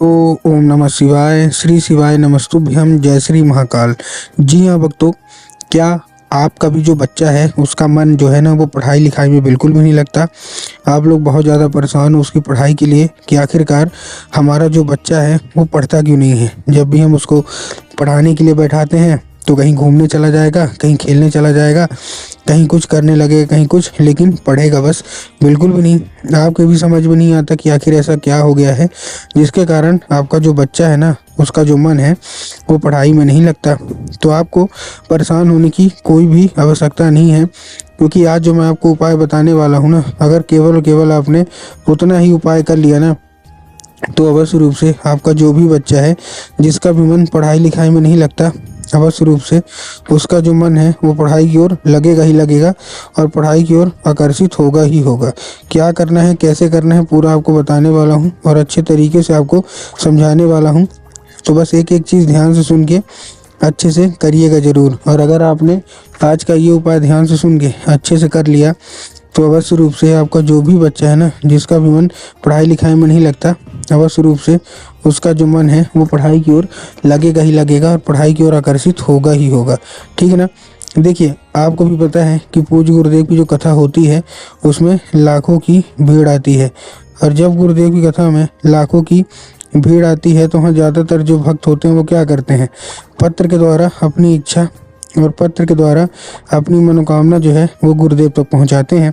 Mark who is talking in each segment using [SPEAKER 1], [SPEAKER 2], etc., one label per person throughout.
[SPEAKER 1] ओम नमः शिवाय। श्री शिवाय नमस्तुभ्यम। जय श्री महाकाल। जी हाँ भक्तों, क्या आपका भी जो बच्चा है उसका मन जो है ना वो पढ़ाई लिखाई में बिल्कुल भी नहीं लगता। आप लोग बहुत ज़्यादा परेशान हो उसकी पढ़ाई के लिए कि आखिरकार हमारा जो बच्चा है वो पढ़ता क्यों नहीं है। जब भी हम उसको पढ़ाने के लिए बैठाते हैं तो कहीं घूमने चला जाएगा, कहीं खेलने चला जाएगा, कहीं कुछ करने लगेगा, कहीं कुछ, लेकिन पढ़ेगा बस बिल्कुल भी नहीं। आपके भी समझ में नहीं आता कि आखिर ऐसा क्या हो गया है जिसके कारण आपका जो बच्चा है ना उसका जो मन है वो पढ़ाई में नहीं लगता। तो आपको परेशान होने की कोई भी आवश्यकता नहीं है, क्योंकि आज जो मैं आपको उपाय बताने वाला हूँ ना, अगर केवल और केवल आपने उतना ही उपाय कर लिया ना तो अवश्य रूप से आपका जो भी बच्चा है जिसका भी मन पढ़ाई लिखाई में नहीं लगता, अवश्य रूप से उसका जो मन है वो पढ़ाई की ओर लगेगा ही लगेगा और पढ़ाई की ओर आकर्षित होगा ही होगा। क्या करना है, कैसे करना है, पूरा आपको बताने वाला हूँ और अच्छे तरीके से आपको समझाने वाला हूँ। तो बस एक एक चीज़ ध्यान से सुन के अच्छे से करिएगा ज़रूर। और अगर आपने आज का ये उपाय ध्यान से सुन के अच्छे से कर लिया तो अवश्य रूप से आपका जो भी बच्चा है ना जिसका भी मन पढ़ाई लिखाई में नहीं लगता, अवश्य रूप से उसका जो मन है वो पढ़ाई की ओर लगेगा ही लगेगा और पढ़ाई की ओर आकर्षित होगा ही होगा। ठीक है ना। देखिए, आपको भी पता है कि पूज्य गुरुदेव की जो कथा होती है उसमें लाखों की भीड़ आती है, और जब गुरुदेव की कथा में लाखों की भीड़ आती है तो वहाँ ज़्यादातर जो भक्त होते हैं वो क्या करते हैं, पत्र के द्वारा अपनी इच्छा और पत्र के द्वारा अपनी मनोकामना जो है वो गुरुदेव तक पहुँचाते हैं।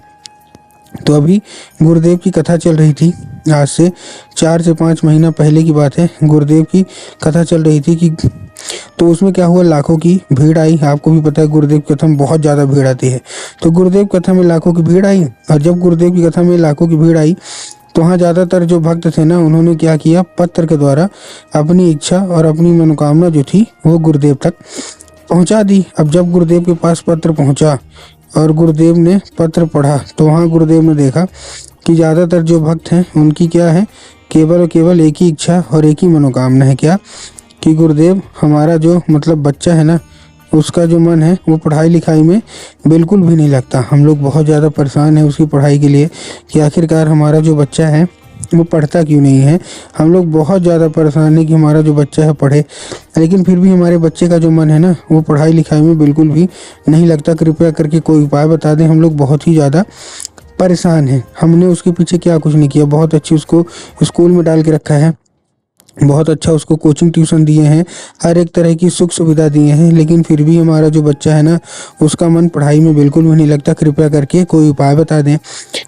[SPEAKER 1] तो अभी गुरुदेव की कथा चल रही थी, आज से 4 से 5 महीना पहले की बात है। गुरुदेव की कथा चल रही थी कि तो उसमें क्या हुआ, लाखों की भीड़ आई। आपको भी पता है गुरुदेव की कथा में बहुत ज़्यादा भीड़ आती है। तो गुरुदेव की कथा में लाखों की भीड़ आई, और जब गुरुदेव की कथा में लाखों की भीड़ आई तो वहाँ ज़्यादातर जो भक्त थे ना उन्होंने क्या किया, पत्र के द्वारा अपनी इच्छा और अपनी मनोकामना जो थी वो गुरुदेव तक पहुँचा दी। अब जब गुरुदेव के पास पत्र पहुँचा और गुरुदेव ने पत्र पढ़ा तो वहाँ गुरुदेव ने देखा कि ज़्यादातर जो भक्त हैं उनकी क्या है, केवल और केवल एक ही इच्छा और एक ही मनोकामना है, क्या कि गुरुदेव हमारा जो मतलब बच्चा है ना उसका जो मन है वो पढ़ाई लिखाई में बिल्कुल भी नहीं लगता। हम लोग बहुत ज़्यादा परेशान हैं उसकी पढ़ाई के लिए कि आखिरकार हमारा जो बच्चा है वो पढ़ता क्यों नहीं है। हम लोग बहुत ज़्यादा परेशान हैं कि हमारा जो बच्चा है पढ़े, लेकिन फिर भी हमारे बच्चे का जो मन है ना वो पढ़ाई लिखाई में बिल्कुल भी नहीं लगता। कृपया करके कोई उपाय बता दें, हम लोग बहुत ही ज़्यादा परेशान हैं। हमने उसके पीछे क्या कुछ नहीं किया, बहुत अच्छी उसको स्कूल में डाल के रखा है, बहुत अच्छा उसको कोचिंग ट्यूशन दिए हैं, हर एक तरह की सुख सुविधा दिए हैं, लेकिन फिर भी हमारा जो बच्चा है ना उसका मन पढ़ाई में बिल्कुल भी नहीं लगता। कृपया करके कोई उपाय बता दें।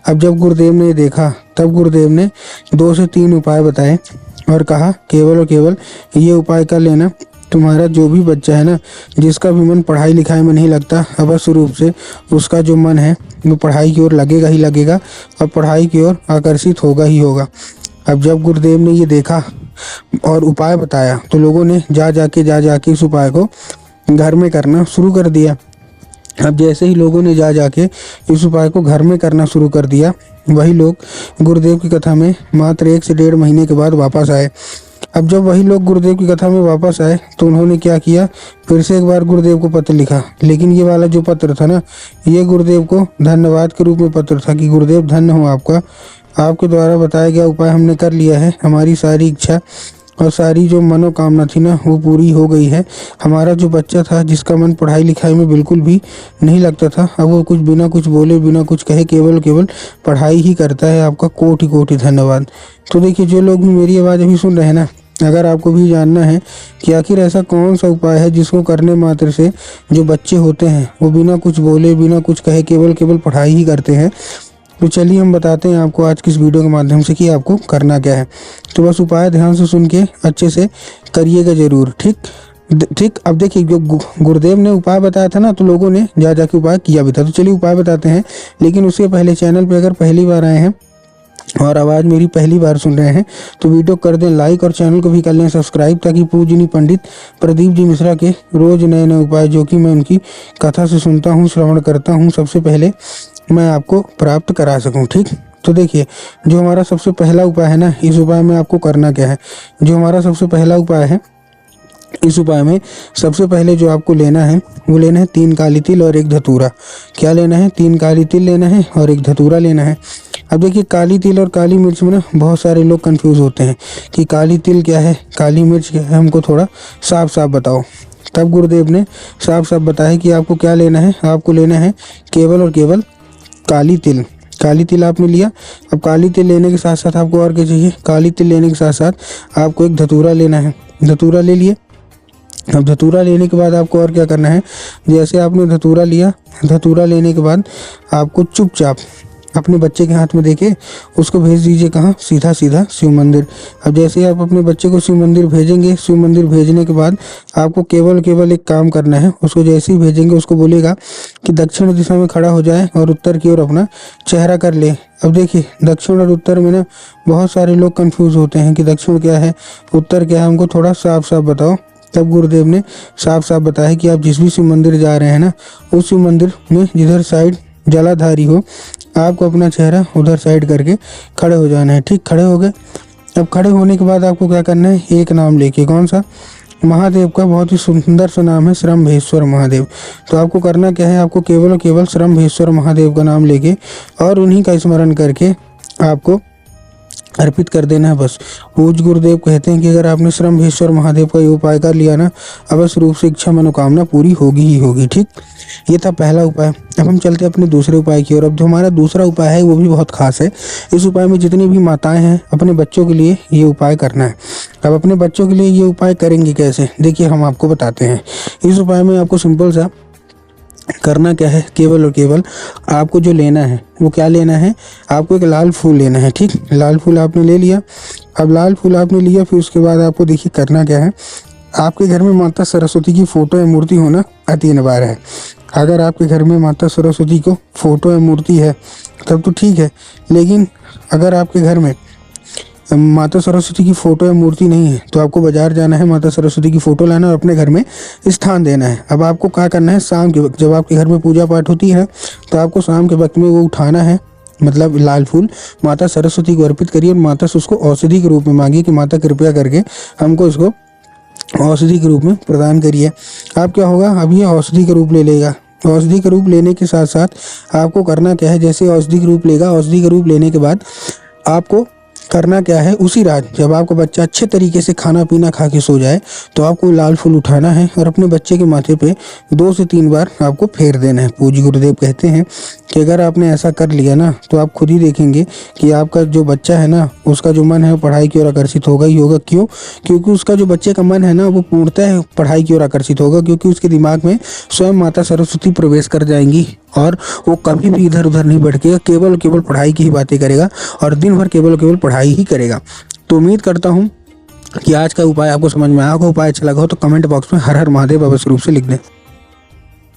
[SPEAKER 1] अब जब गुरुदेव ने देखा तब गुरुदेव ने 2 से 3 उपाय बताए और कहा केवल और केवल ये उपाय कर लेना, तुम्हारा जो भी बच्चा है ना जिसका भी मन पढ़ाई लिखाई में नहीं लगता, अवश्य रूप से उसका जो मन है वो पढ़ाई की ओर लगेगा ही लगेगा और पढ़ाई की ओर आकर्षित होगा ही होगा। अब जब गुरुदेव ने ये देखा और उपाय बताया तो लोगों ने जा जाके इस उपाय को घर में करना शुरू कर दिया। अब जैसे ही लोगों ने जा जाके इस उपाय को घर में करना शुरू कर दिया, वही लोग गुरुदेव की कथा में मात्र 1 से 1.5 महीने के बाद वापस आए। अब जब वही लोग गुरुदेव की कथा में वापस आए तो उन्होंने क्या किया, फिर से एक बार गुरुदेव को पत्र लिखा, लेकिन ये वाला जो पत्र था ना ये गुरुदेव को धन्यवाद के रूप में पत्र था कि गुरुदेव धन्य हो आपका, आपके द्वारा बताया गया उपाय हमने कर लिया है, हमारी सारी इच्छा और सारी जो मनोकामना थी ना वो पूरी हो गई है। हमारा जो बच्चा था जिसका मन पढ़ाई लिखाई में बिल्कुल भी नहीं लगता था, अब वो कुछ बिना कुछ बोले बिना कुछ कहे केवल केवल पढ़ाई ही करता है। आपका कोटि कोटि धन्यवाद। तो देखिए, जो लोग भी मेरी आवाज़ अभी सुन रहे हैं ना, अगर आपको भी जानना है कि आखिर ऐसा कौन सा उपाय है जिसको करने मात्र से जो बच्चे होते हैं वो बिना कुछ बोले बिना कुछ कहे केवल केवल पढ़ाई ही करते हैं, तो चलिए हम बताते हैं आपको आज की इस वीडियो के माध्यम से कि आपको करना क्या है। तो बस उपाय ध्यान से सुन के अच्छे से करिएगा ज़रूर। ठीक। अब देखिए, जो गुरुदेव ने उपाय बताया था ना तो लोगों ने जा जाके उपाय किया भी था। तो चलिए उपाय बताते हैं, लेकिन उससे पहले चैनल पे अगर पहली बार आए हैं और आवाज़ मेरी पहली बार सुन रहे हैं तो वीडियो कर दें लाइक और चैनल को भी कर लें सब्सक्राइब, ताकि पूजनीय पंडित प्रदीप जी मिश्रा के रोज़ नए नए उपाय जो कि मैं उनकी कथा से सुनता हूँ, श्रवण करता हूँ, सबसे पहले मैं आपको प्राप्त करा सकूं। ठीक। तो देखिए, जो हमारा सबसे पहला उपाय है ना, इस उपाय में आपको करना क्या है। जो हमारा सबसे पहला उपाय है, इस उपाय में सबसे पहले जो आपको लेना है वो लेना है 3 काली तिल और 1 धतूरा। क्या लेना है, 3 काली तिल लेना है और 1 धतूरा लेना है। अब देखिए काली तिल और काली मिर्च में ना बहुत सारे लोग कंफ्यूज होते हैं कि काली तिल क्या है, काली मिर्च क्या है, हमको थोड़ा साफ साफ बताओ। तब गुरुदेव ने साफ साफ बताया कि आपको क्या लेना है, आपको लेना है केवल और केवल काली तिल। काली तिल आपने लिया। अब काली तिल लेने के साथ साथ आपको और क्या चाहिए, काली तिल लेने के साथ साथ आपको एक धतूरा लेना है। धतूरा ले लिए। अब धतूरा लेने के बाद आपको और क्या करना है, जैसे आपने धतूरा लिया, धतूरा लेने के बाद आपको चुपचाप अपने बच्चे के हाथ में देके उसको भेज दीजिए कहाँ, सीधा सीधा शिव मंदिर। अब जैसे ही आप अपने बच्चे को शिव मंदिर भेजेंगे, शिव मंदिर भेजने के बाद आपको केवल केवल एक काम करना है, उसको जैसे ही भेजेंगे उसको बोलेगा कि दक्षिण दिशा में खड़ा हो जाए और उत्तर की ओर अपना चेहरा कर ले। अब देखिए दक्षिण और उत्तर में ना बहुत सारे लोग कंफ्यूज होते हैं कि दक्षिण क्या है, उत्तर क्या है, हमको थोड़ा साफ साफ बताओ। तब गुरुदेव ने साफ साफ बताया कि आप जिस भी शिव मंदिर जा रहे हैं ना, उस शिव मंदिर में जिधर साइड जलाधारी हो, आपको अपना चेहरा उधर साइड करके खड़े हो जाना है। ठीक, खड़े हो गए। अब खड़े होने के बाद आपको क्या करना है, एक नाम लेके, कौन सा, महादेव का बहुत ही सुंदर सा नाम है श्रम्भेश्वर महादेव। तो आपको करना क्या है, आपको केवल और केवल श्रम्भेश्वर महादेव का नाम लेके और उन्हीं का स्मरण करके आपको अर्पित कर देना है बस। पूज्य गुरुदेव कहते हैं कि अगर आपने श्रम्भेश्वर महादेव का ये उपाय कर लिया ना, अवश्य रूप से इच्छा मनोकामना पूरी होगी ही होगी। ठीक, ये था पहला उपाय। अब हम चलते हैं अपने दूसरे उपाय की ओर। अब जो हमारा दूसरा उपाय है वो भी बहुत खास है। इस उपाय में जितनी भी माताएं हैं, अपने बच्चों के लिए ये उपाय करना है। अब अपने बच्चों के लिए ये उपाय करेंगे कैसे, देखिए हम आपको बताते हैं। इस उपाय में आपको सिंपल सा करना क्या है, केवल और केवल आपको जो लेना है वो क्या लेना है, आपको एक लाल फूल लेना है। ठीक, लाल फूल आपने ले लिया। अब लाल फूल आपने लिया, फिर उसके बाद आपको देखिए करना क्या है, आपके घर में माता सरस्वती की फोटो या मूर्ति होना अति अनिवार्य है। अगर आपके घर में माता सरस्वती को फोटो या मूर्ति है तब तो ठीक है, लेकिन अगर आपके घर में माता सरस्वती की फोटो या मूर्ति नहीं है तो आपको बाजार जाना है, माता सरस्वती की फोटो लाना और अपने घर में स्थान देना है। अब आपको क्या करना है, शाम के वक्त जब आपके घर में पूजा पाठ होती है तो आपको शाम के वक्त में वो उठाना है, मतलब लाल फूल माता सरस्वती को अर्पित करिए और माता से उसको औषधि के रूप में मांगिए कि माता कृपया करके हमको इसको औषधि के रूप में प्रदान करिए। अब क्या होगा, अब ये औषधि का रूप ले लेगा। औषधि का रूप लेने के साथ साथ आपको करना क्या है, जैसे औषधि का रूप लेगा, औषधि का रूप लेने के बाद आपको करना क्या है, उसी रात जब आपका बच्चा अच्छे तरीके से खाना पीना खा के सो जाए तो आपको लाल फूल उठाना है और अपने बच्चे के माथे पे 2 से 3 बार आपको फेर देना है। पूज्य गुरुदेव कहते हैं कि अगर आपने ऐसा कर लिया ना तो आप खुद ही देखेंगे कि आपका जो बच्चा है ना, उसका जो मन है वो पढ़ाई की ओर आकर्षित होगा ही होगा। क्यों, क्योंकि उसका जो बच्चे का मन है ना वो पूर्णतः पढ़ाई की ओर आकर्षित होगा, क्योंकि उसके दिमाग में स्वयं माता सरस्वती प्रवेश कर जाएंगी और वो कभी भी इधर उधर नहीं भटकेगा, केवल केवल पढ़ाई की ही बातें करेगा और दिन भर केवल केवल पढ़ाई ही करेगा। तो उम्मीद करता हूँ कि आज का उपाय आपको समझ में आया होगा। उपाय अच्छा लगा हो तो कमेंट बॉक्स में हर हर महादेव अवश्य रूप से लिख दें।